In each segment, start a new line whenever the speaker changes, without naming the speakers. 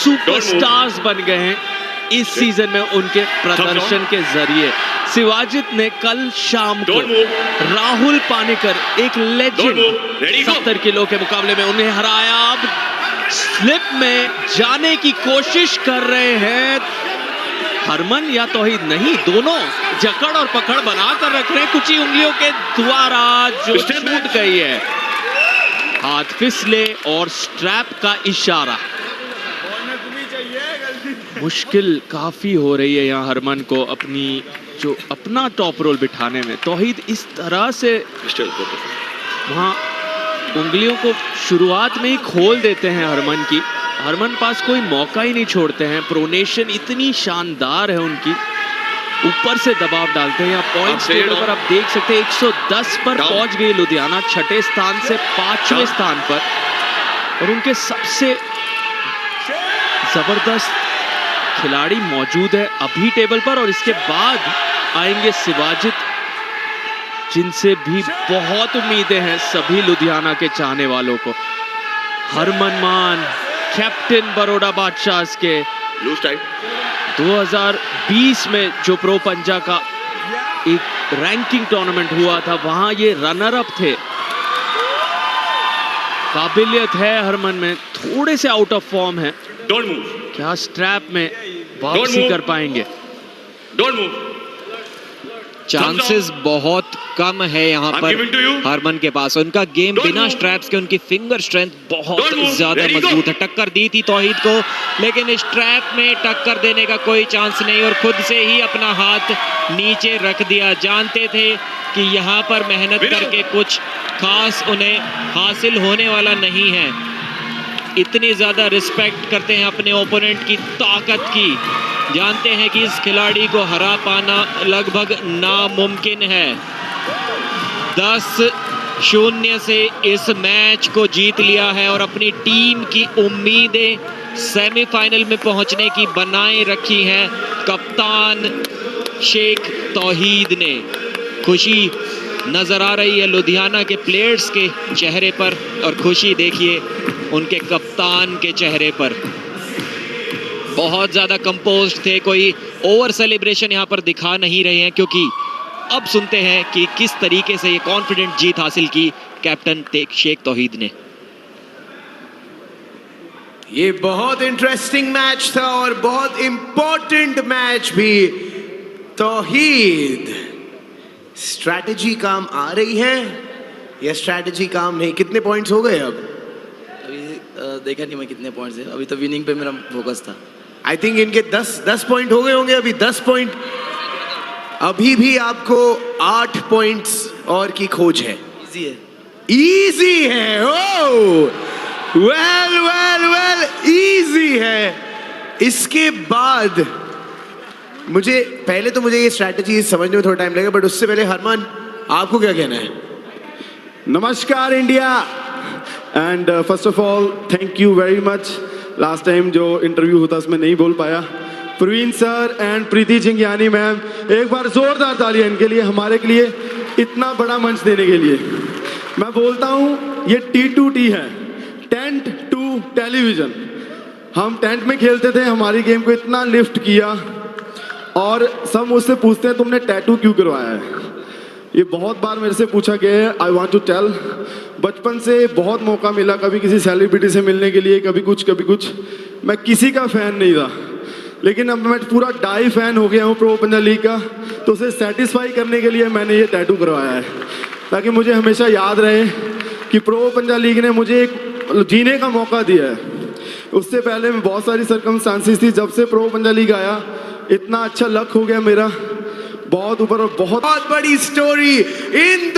Superstars बन गए हैं इस सीजन में उनके प्रदर्शन के जरिए। शिवाजित ने कल शाम को राहुल पानीकर, एक लेजेंड, 70 किलो के मुकाबले में उन्हें हराया। अब स्लिप में जाने की कोशिश कर रहे हैं हरमन या तौहीद, नहीं, दोनों जकड़ और पकड़ बना कर रख रहे हैं कुछ ही उंगलियों के द्वारा जो छूट गई है। हाथ फिसले और स्ट्रैप का इशारा। मुश्किल काफी हो रही है यहाँ हरमन को अपना टॉप रोल बिठाने में। तौहीद इस तरह से वहाँ उंगलियों को शुरुआत में ही खोल देते हैं हरमन की। हरमन पास कोई मौका ही नहीं छोड़ते हैं। प्रोनेशन इतनी शानदार है उनकी, ऊपर से दबाव डालते हैं। यहाँ पॉइंट्स टेबल पर आप देख सकते हैं 110 पर पहुंच गई लुधियाना, 6ठे स्थान से 5वें स्थान पर। और उनके सबसे जबरदस्त खिलाड़ी मौजूद है अभी टेबल पर, और इसके बाद आएंगे शिवाजित, जिनसे भी बहुत उम्मीदें हैं सभी लुधियाना के चाहने वालों को। हरमन मान, कैप्टन बड़ौदा बादशाहs के 2020 में जो प्रो पंजा का एक रैंकिंग टूर्नामेंट हुआ था, वहां ये रनर अप थे। काबिलियत है हरमन में, थोड़े से आउट ऑफ फॉर्म है। क्या स्ट्रैप में वापसी कर पाएंगे?
चांसेस बहुत कम है यहाँ पर हरमन के पास। उनका गेम बिना स्ट्रैप्स के, उनकी फिंगर स्ट्रेंथ बहुत ज्यादा मजबूत है। टक्कर दी थी तौहीद को, लेकिन स्ट्रैप में टक्कर देने का कोई चांस नहीं, और खुद से ही अपना हाथ नीचे रख दिया। जानते थे कि यहाँ पर मेहनत करके कुछ खास उन्हें हासिल होने वाला नहीं है। इतनी ज्यादा रिस्पेक्ट करते हैं अपने ओपोनेंट की ताकत की। जानते हैं कि इस खिलाड़ी को हरा पाना लगभग नामुमकिन है। 10-0 से इस मैच को जीत लिया है और अपनी टीम की उम्मीदें सेमीफाइनल में पहुंचने की बनाए रखी हैं कप्तान शेख तौहीद ने। खुशी नजर आ रही है लुधियाना के प्लेयर्स के चेहरे पर, और खुशी देखिए उनके कप्तान के चेहरे पर। बहुत ज्यादा कंपोज्ड थे, कोई ओवर सेलिब्रेशन यहाँ पर दिखा नहीं रहे हैं, क्योंकि अब सुनते हैं कि किस तरीके से ये कॉन्फिडेंट जीत हासिल की कैप्टन शेख तौहीद ने।
ये बहुत इंटरेस्टिंग मैच था और बहुत इंपॉर्टेंट मैच भी। तौहीद, स्ट्रैटेजी काम आ रही है या स्ट्रैटेजी काम नहीं? कितने पॉइंट्स हो गए अब?
अभी देखा नहीं मैं कितने पॉइंट्स है। अभी तो विनिंग पे मेरा फोकस था।
आई थिंक इनके 10 पॉइंट हो गए होंगे अभी। 10 पॉइंट। अभी भी आपको 8 पॉइंट्स और की खोज है।
इजी है,
इजी है। ओ वेल वेल वेल, इजी है। इसके बाद मुझे ये स्ट्रैटेजी समझने में थोड़ा टाइम लगेगा, बट उससे पहले हरमन, आपको क्या कहना है?
नमस्कार India, and first of all thank you very much. Last time जो इंटरव्यू होता उसमें नहीं बोल पाया। Praveen sir and Preeti Chingiyani ma'am, एक बार जोरदार तालियां इनके लिए, हमारे के लिए इतना बड़ा मंच देने के लिए। मैं बोलता हूँ ये T2T है, टेंट टू टेलीविजन। हम टेंट में खेलते थे, हमारी गेम को इतना लिफ्ट किया, और सब मुझसे पूछते हैं तुमने टैटू क्यों करवाया है। ये बहुत बार मेरे से पूछा गया है। आई वॉन्ट टू टेल, बचपन से बहुत मौका मिला, कभी किसी सेलिब्रिटी से मिलने के लिए, कभी कुछ। मैं किसी का फ़ैन नहीं था, लेकिन अब मैं पूरा डाई फैन हो गया हूँ प्रो पंजा लीग का। तो उसे सेटिस्फाई करने के लिए मैंने ये टैटू करवाया है, ताकि मुझे हमेशा याद रहे कि प्रो पंजा लीग ने मुझे एक जीने का मौका दिया है। उससे पहले में बहुत सारी सर्कमस्टांसिस थी। जब से प्रो पंजा लीग आया, इतना अच्छा लक हो गया मेरा, बहुत ऊपर। और बहुत
बड़ी स्टोरी इन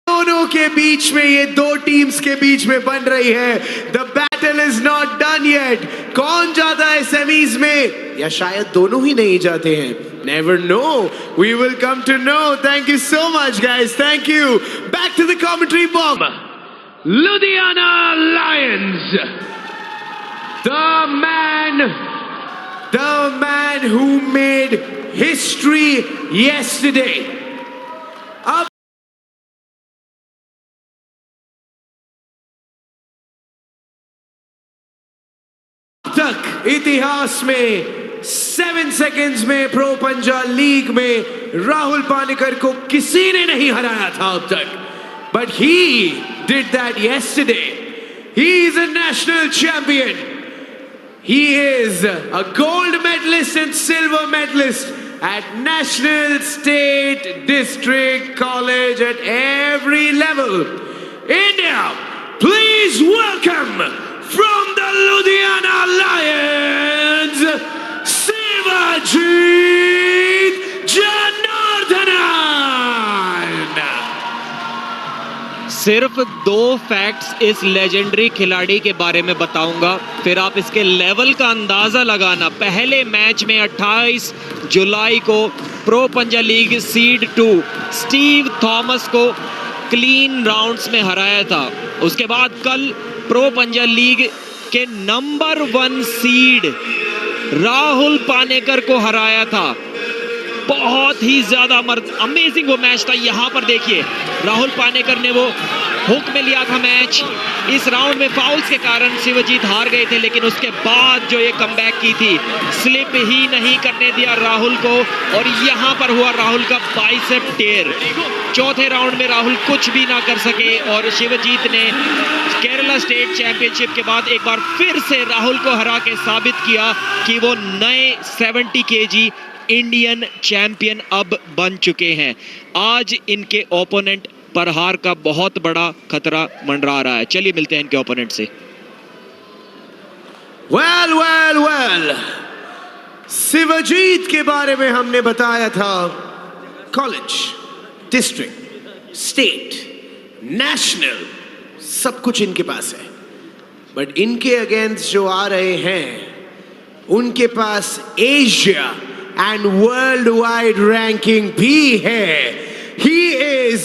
दोनों के बीच में, ये दो टीम्स के बीच में बन रही है। The battle is not done yet. कौन जाता है सेमीज में, या शायद दोनों ही नहीं जाते हैं? Never no, we will come to know. Thank you so much guys, thank you. Back to the commentary box. Ludhiana Lions, the man who made history yesterday. Up तक इतिहास में 7 सेकंड्स में प्रो पंजा लीग में राहुल पानेकर को किसी ने नहीं हराया था अब तक, but he did that yesterday. He is a national champion. He is a gold medalist and silver medalist at national, state, district, college, at every level. India, please welcome from the Ludhiana Lions, Sivajit Janardhanan.
सिर्फ 2 facts इस legendary खिलाड़ी के बारे में बताऊंगा, फिर आप इसके लेवल का अंदाजा लगाना. पहले मैच में 28 जुलाई को प्रो पंजा लीग सीड 2 स्टीव थॉमस को क्लीन राउंड्स में हराया था. उसके बाद कल प्रो पंजा लीग के नंबर 1 सीड राहुल पानेकर को हराया था. बहुत ही ज्यादा अमेजिंग वो मैच था. यहां पर देखिए राहुल पानेकर ने वो हुक में लिया था मैच. इस राउंड में फाउल्स के कारण शिवजीत हार गए थे, लेकिन उसके बाद जो ये कमबैक की थी, स्लिप ही नहीं करने दिया राहुल को, और यहां पर हुआ राहुल का बाइसेप टेयर. चौथे राउंड में राहुल कुछ भी ना कर सके और शिवजीत ने केरला स्टेट चैंपियनशिप के बाद एक बार फिर से राहुल को हरा के साबित किया कि वो नए 70 kg इंडियन चैंपियन अब बन चुके हैं. आज इनके ओपोनेंट पर हार का बहुत बड़ा खतरा मंडरा रहा है. चलिए मिलते हैं इनके ओपोनेंट से.
well, शिवजीत के बारे में हमने बताया था. कॉलेज, डिस्ट्रिक्ट, स्टेट, नेशनल, सब कुछ इनके पास है. बट इनके अगेंस्ट जो आ रहे हैं, उनके पास एशिया and worldwide ranking भी है. He is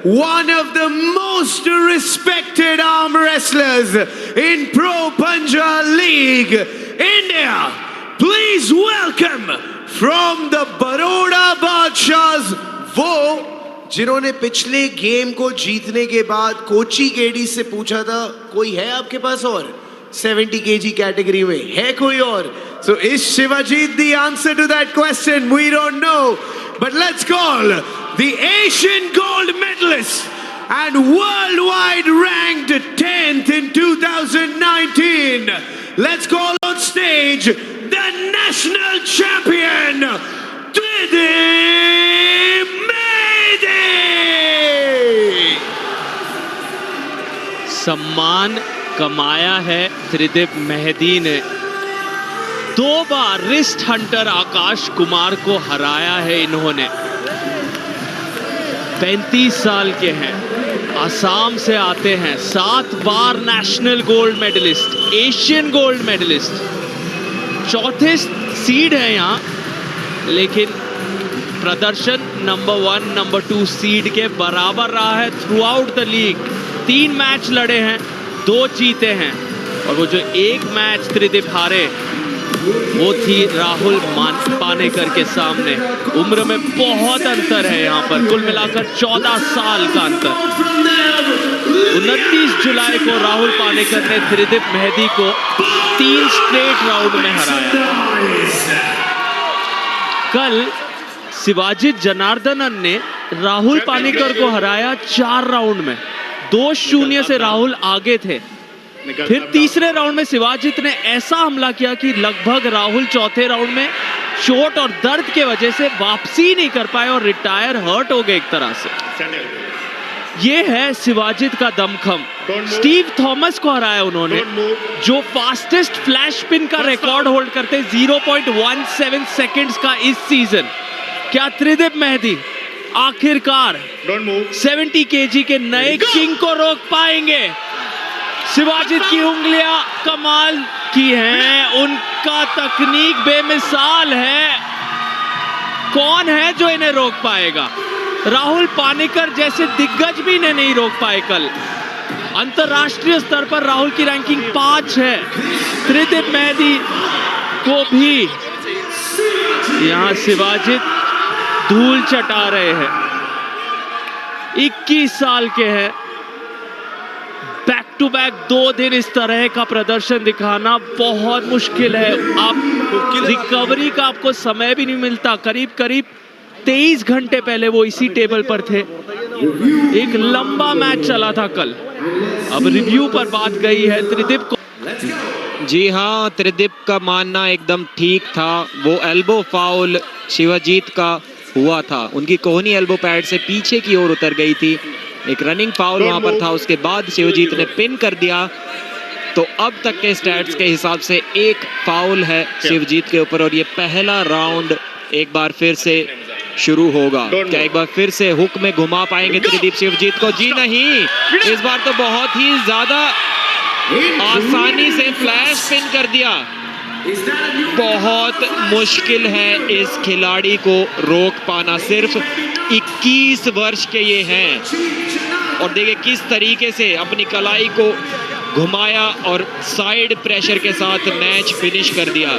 one of the most respected arm wrestlers in Pro Punja League. India, please welcome from the Baroda Badshahs, वो जिन्होंने पिछले गेम को जीतने के बाद कोची केडी से पूछा था, कोई है आपके पास और 70 kg कैटेगरी में है कोई और? So is Shivajit the answer to that question? We don't know. But let's call the Asian gold medalist and worldwide ranked 10th in 2019. Let's call on stage the national champion, Tridib Mehdi.
सम्मान कमाया है त्रिदिप मेहदी ने. 2 बार wrist Hunter Akash Kumar को हराया है इन्होंने. 35 साल के हैं, असम से आते हैं, 7 बार national gold medalist, Asian gold medalist, 4थे सीड है यहाँ, लेकिन प्रदर्शन नंबर 1 नंबर 2 सीड के बराबर रहा है through out the league. 3 match लड़े हैं, 2 जीते हैं, और वो जो एक मैच त्रिदिप हारे वो थी राहुल पानेकर के सामने. उम्र में बहुत अंतर है यहाँ पर, कुल मिलाकर 14 साल का अंतर. 29 जुलाई को राहुल पानेकर ने त्रिदिप मेहदी को 3 स्ट्रेट राउंड में हराया. कल शिवाजित जनार्दनन ने राहुल पानेकर को हराया 4 राउंड में. 2-0 से राहुल आगे थे. फिर तीसरे राउंड में शिवाजित ने ऐसा हमला किया कि लगभग राहुल चौथे राउंड में चोट और दर्द के वजह से वापसी नहीं कर पाए और रिटायर हर्ट हो गए एक तरह से. ये है शिवाजित का दमखम. स्टीव थॉमस को हराया उन्होंने, जो फास्टेस्ट फ्लैश स्पिन का रिकॉर्ड होल्ड करते 0.17 सेकंड्स का इस सीजन. क्या त्रिदिप मेहदी आखिरकार 70 kg के नए किंग को रोक पाएंगे? शिवाजित की उंगलियां कमाल की हैं, उनका तकनीक बेमिसाल है. कौन है जो इन्हें रोक पाएगा? राहुल पानेकर जैसे दिग्गज भी इन्हें नहीं रोक पाए. कल अंतरराष्ट्रीय स्तर पर राहुल की रैंकिंग 5 है. त्रिदिप मेहदी को भी यहां शिवाजित धूल चटा रहे हैं. 21 साल के हैं, बैक टू बैक 2 दिन इस तरह का प्रदर्शन दिखाना बहुत मुश्किल है। आप रिकवरी का आपको समय भी नहीं मिलता। करीब करीब 23 घंटे पहले वो इसी टेबल पर थे। एक लंबा मैच चला था कल। अब रिव्यू पर बात गई है त्रिदीप को।
जी हाँ, त्रिदीप का मानना एकदम ठीक था। वो एल्बो फाउल शिवजीत का हुआ था, उनकी कोहनी एल्बो पैड से पीछे की ओर उतर गई थी। एक रनिंग फाउल वहां पर था, उसके बाद शिवजीत ने पिन कर दिया। तो अब तक के स्टैट्स के हिसाब से एक फाउल है शिवजीत के ऊपर और ये पहला राउंड एक बार फिर से शुरू होगा। क्या एक बार फिर से हुक में घुमा पाएंगे त्रिदीप शिवजीत को? जी नहीं, इस बार तो बहुत ही ज्यादा आसानी से फ्लैश पिन कर दिया। बहुत मुश्किल है इस खिलाड़ी को रोक पाना। सिर्फ 21 वर्ष के ये हैं और देखिए किस तरीके से अपनी कलाई को घुमाया और साइड प्रेशर के साथ मैच फिनिश कर दिया।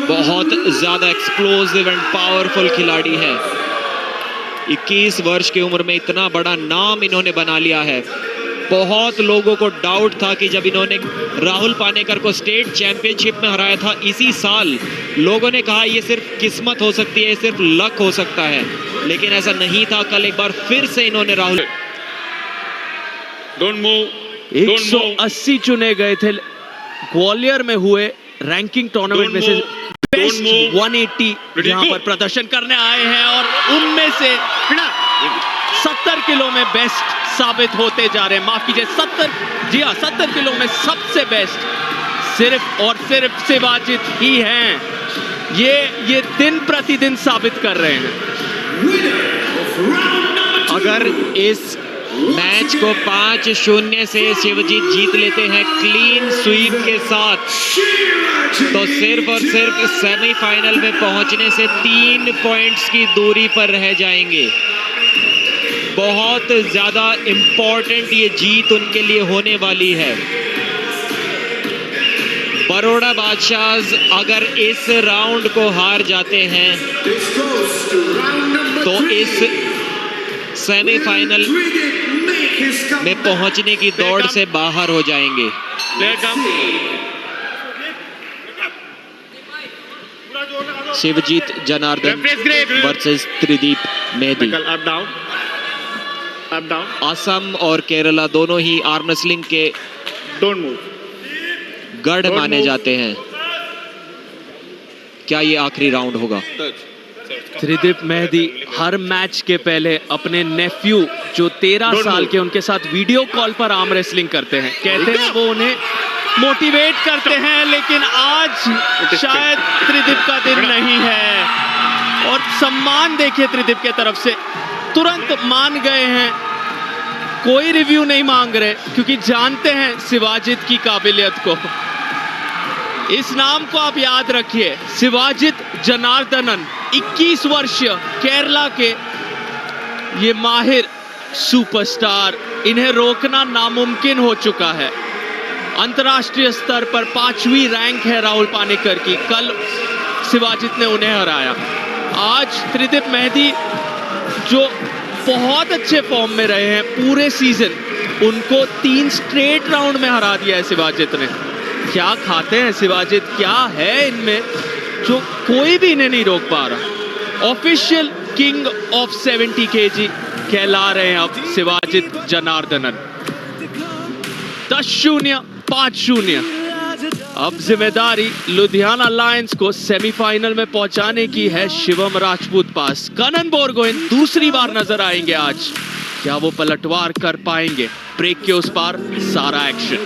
बहुत ज्यादा एक्सप्लोसिव एंड पावरफुल खिलाड़ी है। 21 वर्ष की उम्र में इतना बड़ा नाम इन्होंने बना लिया है। बहुत लोगों को डाउट था कि जब इन्होंने राहुल पानेकर को स्टेट चैंपियनशिप में हराया था इसी साल, लोगों ने कहा ये सिर्फ किस्मत हो सकती है, सिर्फ लक हो सकता है, लेकिन ऐसा नहीं था। कल एक बार फिर से इन्होंने राहुल
180 चुने गए थे ग्वालियर में हुए रैंकिंग टूर्नामेंट में से बेस्ट 180 यहां पर प्रदर्शन करने आए हैं और उनमें से 70 किलो में बेस्ट साबित होते जा रहे हैं। माफ कीजिए 70 किलो में सबसे बेस्ट सिर्फ और सिर्फ शिवाजित ही हैं। ये दिन प्रतिदिन साबित कर रहे हैं।
अगर इस मैच को 5-0 से शिवजीत जीत लेते हैं क्लीन स्वीप के साथ, तो सिर्फ और सिर्फ सेमीफाइनल में पहुंचने से 3 पॉइंट्स की दूरी पर रह जाएंगे। बहुत ज्यादा इंपॉर्टेंट ये जीत उनके लिए होने वाली है। बड़ौदा बादशाहs अगर इस राउंड को हार जाते हैं तो इस सेमीफाइनल में पहुंचने की दौड़ से बाहर हो जाएंगे। शिवजीत जनार्दन वर्सेस त्रिदीप मेहदी। असम और केरला दोनों ही आर्म रेसलिंग के गढ़ माने जाते हैं। क्या ये आखिरी राउंड होगा?
त्रिदीप मेहदी हर मैच के पहले अपने नेफ्यू जो 13 साल के उनके साथ वीडियो कॉल पर आर्म रेसलिंग करते हैं, कहते हैं वो उन्हें मोटिवेट करते हैं, लेकिन आज शायद त्रिदीप का दिन नहीं है। और सम्मान देखिए त्रिदीप के तरफ से, तुरंत मान गए हैं, कोई रिव्यू नहीं मांग रहे क्योंकि जानते हैं शिवाजित की काबिलियत को। इस नाम को आप याद रखिए, शिवाजित जनार्दनन, 21 वर्षीय केरला के ये माहिर सुपरस्टार, इन्हें रोकना नामुमकिन हो चुका है। अंतर्राष्ट्रीय स्तर पर 5वीं रैंक है राहुल पानेकर की। कल शिवाजित ने उन्हें हराया। आज त्रिदीप मेहदी जो बहुत अच्छे फॉर्म में रहे हैं पूरे सीजन, उनको 3 स्ट्रेट राउंड में हरा दिया है शिवाजित ने। क्या खाते हैं शिवाजित, क्या है इनमें जो कोई भी इन्हें नहीं रोक पा रहा। ऑफिशियल किंग ऑफ 70 kg कहला रहे हैं अब शिवाजित जनार्दनन। 10-0, 5-0। अब जिम्मेदारी लुधियाना लायंस को सेमीफाइनल में पहुंचाने की है शिवम राजपूत पास। कनन बोरगोहेन दूसरी बार नजर आएंगे आज। क्या वो पलटवार कर पाएंगे? ब्रेक के उस पार सारा एक्शन।